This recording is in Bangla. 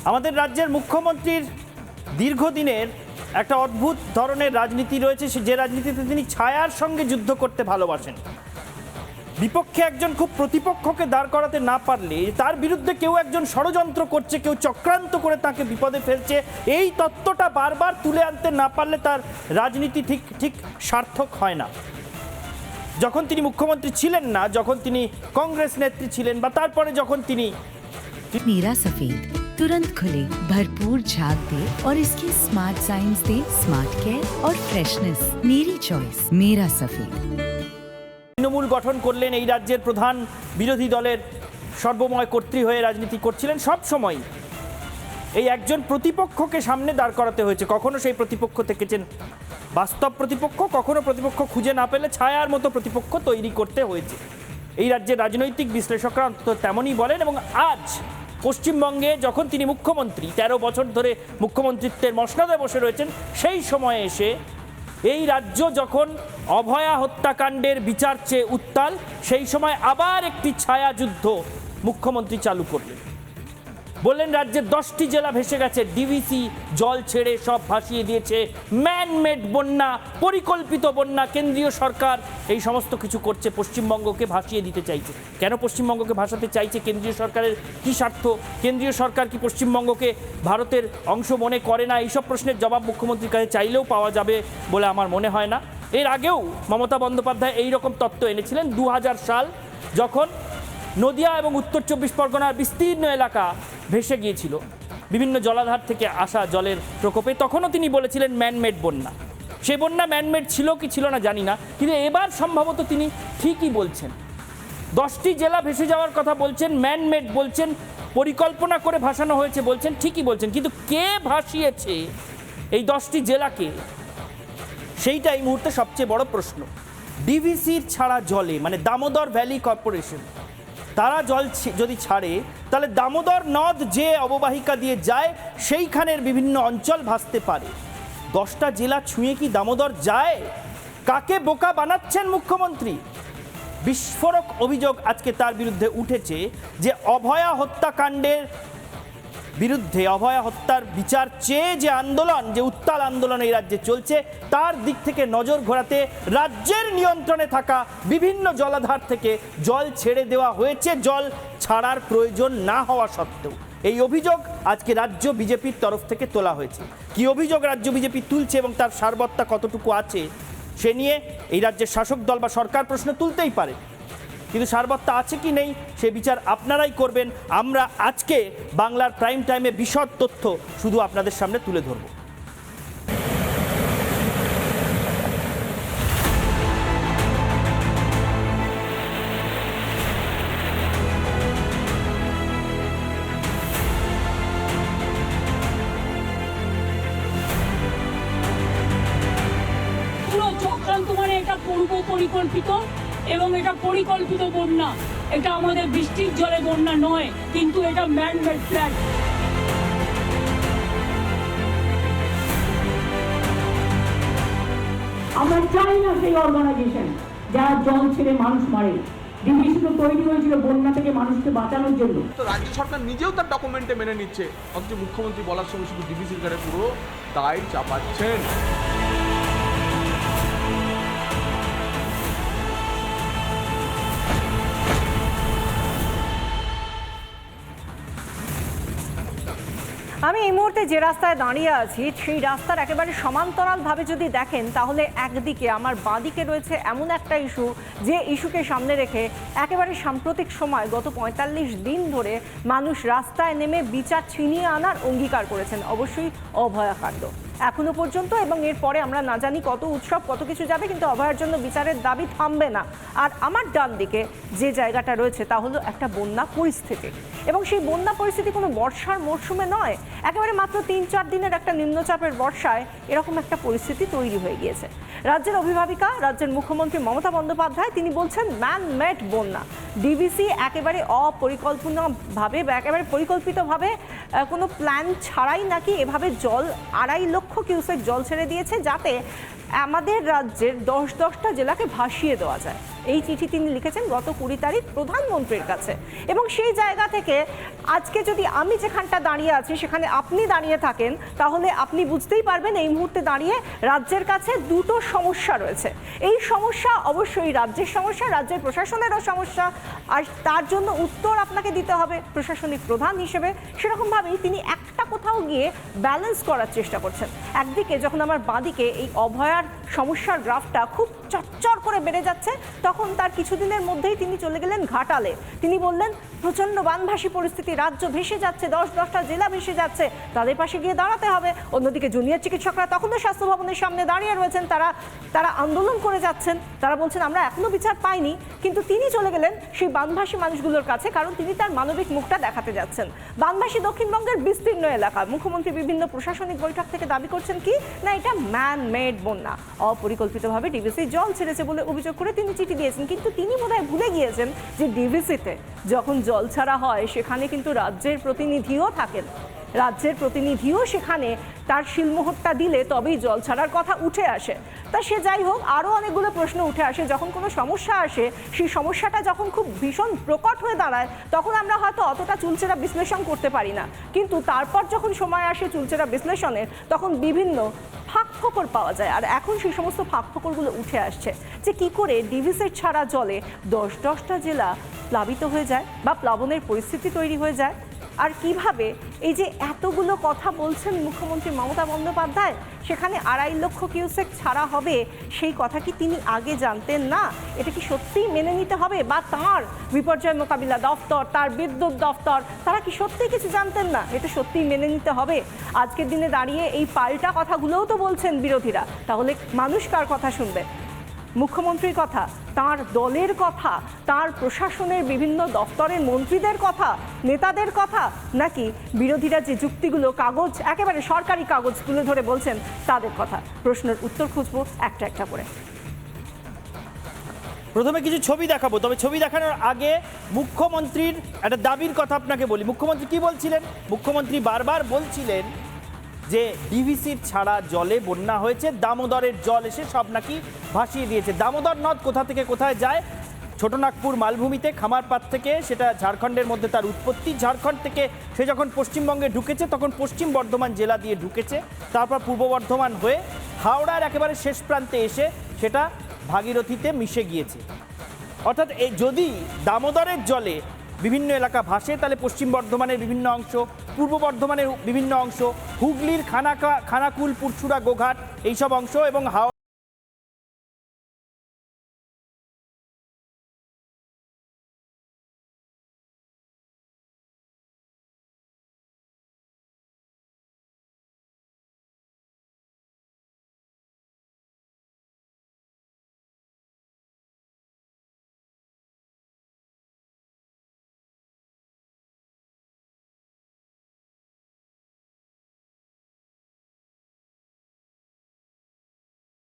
আমাদের রাজ্যের মুখ্যমন্ত্রীর দীর্ঘদিনের একটা অদ্ভুত ধরনের রাজনীতি রয়েছে, যে রাজনীতিতে তিনি ছায়ার সঙ্গে যুদ্ধ করতে ভালোবাসেন। বিপক্ষে একজন খুব প্রতিপক্ষকে দাঁড় করাতে না পারলে তার বিরুদ্ধে কেউ একজন ষড়যন্ত্র করছে, কেউ চক্রান্ত করে তাকে বিপদে ফেলছে, এই তত্ত্বটা বারবার তুলে আনতে না পারলে তার রাজনীতি ঠিক সার্থক হয় না। যখন তিনি মুখ্যমন্ত্রী ছিলেন না, যখন তিনি কংগ্রেস নেত্রী ছিলেন, বা তারপরে যখন তিনি मेरा सफेद तुरंत खुले, भरपूर झाग दे और इसकी स्मार्ट साइंस दे स्मार्ट केयर और फ्रेशनेस। मेरी चॉइस मेरा सफेद। তৃণমূল গঠন করলেন, এই রাজ্যের প্রধান বিরোধী দলের সর্বময় কর্ত্রী হয়ে রাজনীতি করছিলেন। সব সময় এই একজন প্রতিপক্ষকে সামনে দাঁড় করাতে হয়েছে। কখনো সেই প্রতিপক্ষ থেকেছেন বাস্তব প্রতিপক্ষ, কখনো প্রতিপক্ষ খুঁজে না পেলে ছায়ার মতো প্রতিপক্ষ তৈরি করতে হয়েছে। এই রাজ্যের রাজনৈতিক বিশ্লেষকরা অন্তত তেমনই বলেন। এবং আজ পশ্চিমবঙ্গে যখন তিনি মুখ্যমন্ত্রী, 13 বছর ধরে মুখ্যমন্ত্রিত্বের মসনদে বসে রয়েছেন, সেই সময়ে এসে এই রাজ্য যখন অভয়া হত্যাকাণ্ডের বিচার চেয়ে উত্তাল, সেই সময় আবার একটি ছায়া যুদ্ধ মুখ্যমন্ত্রী চালু করলেন। বললেন রাজ্যের 10টি জেলা ভেসে গেছে, ডিভিসি জল ছেড়ে সব ভাসিয়ে দিয়েছে, ম্যানমেড বন্যা, পরিকল্পিত বন্যা, কেন্দ্রীয় সরকার এই সমস্ত কিছু করছে, পশ্চিমবঙ্গকে ভাসিয়ে দিতে চাইছে। কেন পশ্চিমবঙ্গকে ভাসাতে চাইছে? কেন্দ্রীয় সরকারের কি স্বার্থ? কেন্দ্রীয় সরকার কি পশ্চিমবঙ্গকে ভারতের অংশ মনে করে না? এইসব প্রশ্নের জবাব মুখ্যমন্ত্রীর কাছে চাইলেও পাওয়া যাবে বলে আমার মনে হয় না। এর আগেও মমতা বন্দ্যোপাধ্যায় এই রকম তত্ত্ব এনেছিলেন। 2000 সাল যখন নদিয়া এবং উত্তর 24 পরগনার বিস্তীর্ণ এলাকা ভেসে গিয়েছিল বিভিন্ন জলাধার থেকে আসা জলের প্রকোপে, তখনও তিনি বলেছিলেন ম্যানমেড বন্যা। সে বন্যা ম্যানমেড ছিল কি ছিল না জানি না, কিন্তু এবার সম্ভবত তিনি ঠিকই বলছেন। 10টি জেলা ভেসে যাওয়ার কথা বলছেন, ম্যানমেড বলছেন, পরিকল্পনা করে ভাসানো হয়েছে বলছেন, ঠিকই বলছেন। কিন্তু কে ভাসিয়েছে এই 10টি জেলাকে, সেইটা এই মুহূর্তে সবচেয়ে বড় প্রশ্ন। ডিভিসির ছাড়া জলে, মানে দামোদর ভ্যালি কর্পোরেশন, তারা জল যদি ছাড়ে তাহলে দামোদর নদ যে অববাহিকা দিয়ে যায় সেইখানের বিভিন্ন অঞ্চল ভাসতে পারে। 10টা জেলা ছুঁয়ে কি দামোদর যায়? কাকে বোকা বানাচ্ছেন মুখ্যমন্ত্রী? বিস্ফোরক অভিযোগ আজকে তার বিরুদ্ধে উঠেছে যে অভয়া হত্যাকাণ্ডের বিরুদ্ধে, অভয়া হত্যার বিচার চেয়ে যে আন্দোলন, যে উত্তাল আন্দোলন এই রাজ্যে চলছে, তার দিক থেকে নজর ঘোরাতে রাজ্যের নিয়ন্ত্রণে থাকা বিভিন্ন জলাধার থেকে জল ছেড়ে দেওয়া হয়েছে, জল ছাড়ার প্রয়োজন না হওয়া সত্ত্বেও। এই অভিযোগ আজকে রাজ্য বিজেপির তরফ থেকে তোলা হয়েছে। কি অভিযোগ রাজ্য বিজেপি তুলছে এবং তার সারবত্তা কতটুকু আছে সে নিয়ে এই রাজ্যের শাসক দল বা সরকার প্রশ্ন তুলতেই পারে, কিন্তু সারবত্তা আছে কি নেই সে বিচার আপনারাই করবেন। আমরা আজকে বাংলার প্রাইম টাইমে বিশদ তথ্য শুধু আপনাদের সামনে তুলে ধরব। পুরো চক্রান্ত, মানে এটা পূর্ব পরিকল্পিত এবং এটা পরিকল্পিত বন্যা। এটা আমাদের বৃষ্টির জলে বন্যা নয়, কিন্তু এটা ম্যানমেড প্ল্যান। আমরা চাই না সেই অর্গানাইজেশন যারা জল ছেড়ে মানুষ মারে। ডিভিসি তো তৈরি হয়েছিল বন্যা থেকে মানুষকে বাঁচানোর জন্য। তো রাজ্য সরকার নিজেও তার ডকুমেন্টে মেনে নিচ্ছে, অথচ মুখ্যমন্ত্রী বলার সঙ্গে শুধু ডিভিসির ঘাড়ে পুরো দায় চাপাচ্ছেন। আমি এই মুহূর্তে যে রাস্তায় দাঁড়িয়ে আছি সেই রাস্তার একেবারে সমান্তরালভাবে যদি দেখেন, তাহলে একদিকে আমার বাঁদিকে রয়েছে এমন একটা ইস্যু, যে ইস্যুকে সামনে রেখে একেবারে সাম্প্রতিক সময় গত 45 দিন ধরে মানুষ রাস্তায় নেমে বিচার ছিনিয়ে আনার অঙ্গীকার করেছেন, অবশ্যই অভয়াকাণ্ড এখনো পর্যন্ত। এবং এরপরে আমরা না জানি কত উৎসব, কত কিছু যাবে, কিন্তু অভয়ার জন্য বিচারের দাবি থামবে না। আর আমার ডান দিকে যে জায়গাটা রয়েছে তা হলো একটা বন্যা পরিস্থিতি, এবং সেই বন্যা পরিস্থিতি কোনো বর্ষার মরশুমে নয়, একেবারে মাত্র 3-4 দিনের একটা নিম্নচাপের বর্ষায় এরকম একটা পরিস্থিতি তৈরি হয়ে গিয়েছে। রাজ্যের অভিভাবিকা, রাজ্যের মুখ্যমন্ত্রী মমতা বন্দ্যোপাধ্যায় তিনি বলছেন ম্যানমেড বন্যা। ডিভিসি একেবারে অপরিকল্পনাভাবে বা একেবারে পরিকল্পিতভাবে কোনো প্ল্যান ছাড়াই নাকি এভাবে জল 2.5 লক্ষ কিউসেক জল ছেড়ে দিয়েছে, যাতে আমাদের রাজ্যের 10টা জেলাকে ভাসিয়ে দেওয়া যায়। এই চিঠি তিনি লিখেছেন গত 20 তারিখ প্রধানমন্ত্রীর কাছে। এবং সেই জায়গা থেকে আজকে যদি আমি যেখানটা দাঁড়িয়ে আছি সেখানে আপনি দাঁড়িয়ে থাকেন, তাহলে আপনি বুঝতেই পারবেন এই মুহূর্তে দাঁড়িয়ে রাজ্যের কাছে দুটো সমস্যা রয়েছে। এই সমস্যা অবশ্যই রাজ্যের সমস্যা, রাজ্যের প্রশাসনেরও সমস্যা, আর তার জন্য উত্তর আপনাকে দিতে হবে প্রশাসনিক প্রধান হিসেবে। সেরকমভাবেই তিনি একটা কোথাও গিয়ে ব্যালেন্স করার চেষ্টা করছেন। একদিকে যখন আমার বাঁদিকে এই অভয়ার সমস্যার গ্রাফটা খুব চচ্চর করে বেড়ে যাচ্ছে, তখন তার কিছুদিনের মধ্যেই তিনি চলে গেলেন ঘাটালে। তিনি বললেন প্রচণ্ড বানভাসী পরিস্থিতি, রাজ্য ভেসে যাচ্ছে, 10টা জেলা ভেসে যাচ্ছে, তাদের পাশে গিয়ে দাঁড়াতে হবে। অন্যদিকে জুনিয়র চিকিৎসকরা তখনও স্বাস্থ্য ভবনের সামনে দাঁড়িয়ে রয়েছেন, তারা আন্দোলন করে যাচ্ছেন, তারা বলছেন আমরা এখনো বিচার পাইনি। কিন্তু তিনি চলে গেলেন সেই বানভাসী মানুষগুলোর কাছে, কারণ তিনি তার মানবিক মুখটা দেখাতে যাচ্ছেন। বানভাসী দক্ষিণবঙ্গের বিস্তীর্ণ এলাকা। মুখ্যমন্ত্রী বিভিন্ন প্রশাসনিক বৈঠক থেকে দাবি করছেন কি না, এটা ম্যান মেড বন্যা, অপরিকল্পিতভাবে ডিভিসি জল ছেড়েছে বলে অভিযোগ করে তিনি চিঠি দিয়েছেন। কিন্তু তিনি বোধহয় ভুলে গিয়েছেন যে ডিভিসিতে যখন জল ছাড়া হয় সেখানে কিন্তু রাজ্যের প্রতিনিধিও থাকেন, রাজ্যের প্রতিনিধিও সেখানে তার শিলমোহরটা দিলে তবেই জল ছাড়ার কথা উঠে আসে। তা সে যাই হোক, আরও অনেকগুলো প্রশ্ন উঠে আসে। যখন কোনো সমস্যা আসে, সেই সমস্যাটা যখন খুব ভীষণ প্রকট হয়ে দাঁড়ায়, তখন আমরা হয়তো অতটা চুলচেরা বিশ্লেষণ করতে পারি না। কিন্তু তারপর যখন সময় আসে চুলচেরা বিশ্লেষণের, তখন বিভিন্ন ফাঁকফোকর পাওয়া যায়। আর এখন সেই সমস্ত ফাঁকফোকরগুলো উঠে আসছে যে কী করে ডিভিসের ছাড়া জলে 10টা জেলা প্লাবিত হয়ে যায় বা প্লাবনের পরিস্থিতি তৈরি হয়ে যায়। আর কিভাবে এই যে এতগুলো কথা বলছেন মুখ্যমন্ত্রী মমতা বন্দ্যোপাধ্যায়, সেখানে 2.5 লক্ষ কিউসেক ছাড়া হবে, সেই কথা কি তিনি আগে জানতেন না? এটা কি সত্যিই মেনে নিতে হবে? বা তাঁর বিপর্যয় মোকাবিলা দফতর, তার বিদ্যুৎ দফতর, তারা কি সত্যিই কিছু জানতেন না? এটা সত্যিই মেনে নিতে হবে? আজকের দিনে দাঁড়িয়ে এই পাল্টা কথাগুলোও তো বলছেন বিরোধীরা, তাহলে মানুষ কার কথা শুনবে? মুখ্যমন্ত্রীর কথা, তার দলের কথা, তার প্রশাসনের বিভিন্ন দপ্তরের মন্ত্রীদের কথা, নেতাদের কথা, নাকি বিরোধীরা যে যুক্তিগুলো কাগজ, একেবারে সরকারি কাগজ তুলে ধরে বলছেন তাদের কথা? প্রশ্নের উত্তর খুঁজবো একটা একটা করে। প্রথমে কিছু ছবি দেখাবো, তবে ছবি দেখানোর আগে মুখ্যমন্ত্রীর একটা দাবির কথা আপনাকে বলি। মুখ্যমন্ত্রী কি বলছিলেন? মুখ্যমন্ত্রী বারবার বলছিলেন যে ডিভিসির ছাড়া জলে বন্যা হয়েছে, দামোদরের জল এসে সব নাকি ভাসিয়ে দিয়েছে। দামোদর নদ কোথা থেকে কোথায় যায়? ছোটনাগপুর মালভূমিতে খামারপাড় থেকে, সেটা ঝাড়খণ্ডের মধ্যে তার উৎপত্তি। ঝাড়খণ্ড থেকে সে যখন পশ্চিমবঙ্গে ঢুকেছে তখন পশ্চিম বর্ধমান জেলা দিয়ে ঢুকেছে, তারপর পূর্ব বর্ধমান হয়ে হাওড়ার একেবারে শেষ প্রান্তে এসে সেটা ভাগীরথীতে মিশে গিয়েছে। অর্থাৎ এই যদি দামোদরের জলে বিভিন্ন এলাকা ভাসে, তাহলে পশ্চিম বর্ধমানের বিভিন্ন অংশ, পূর্ব বর্ধমানের বিভিন্ন অংশ, হুগলির খানাকুল, পুরসুরা, গোঘাট এইসব অংশ এবং হাওড়া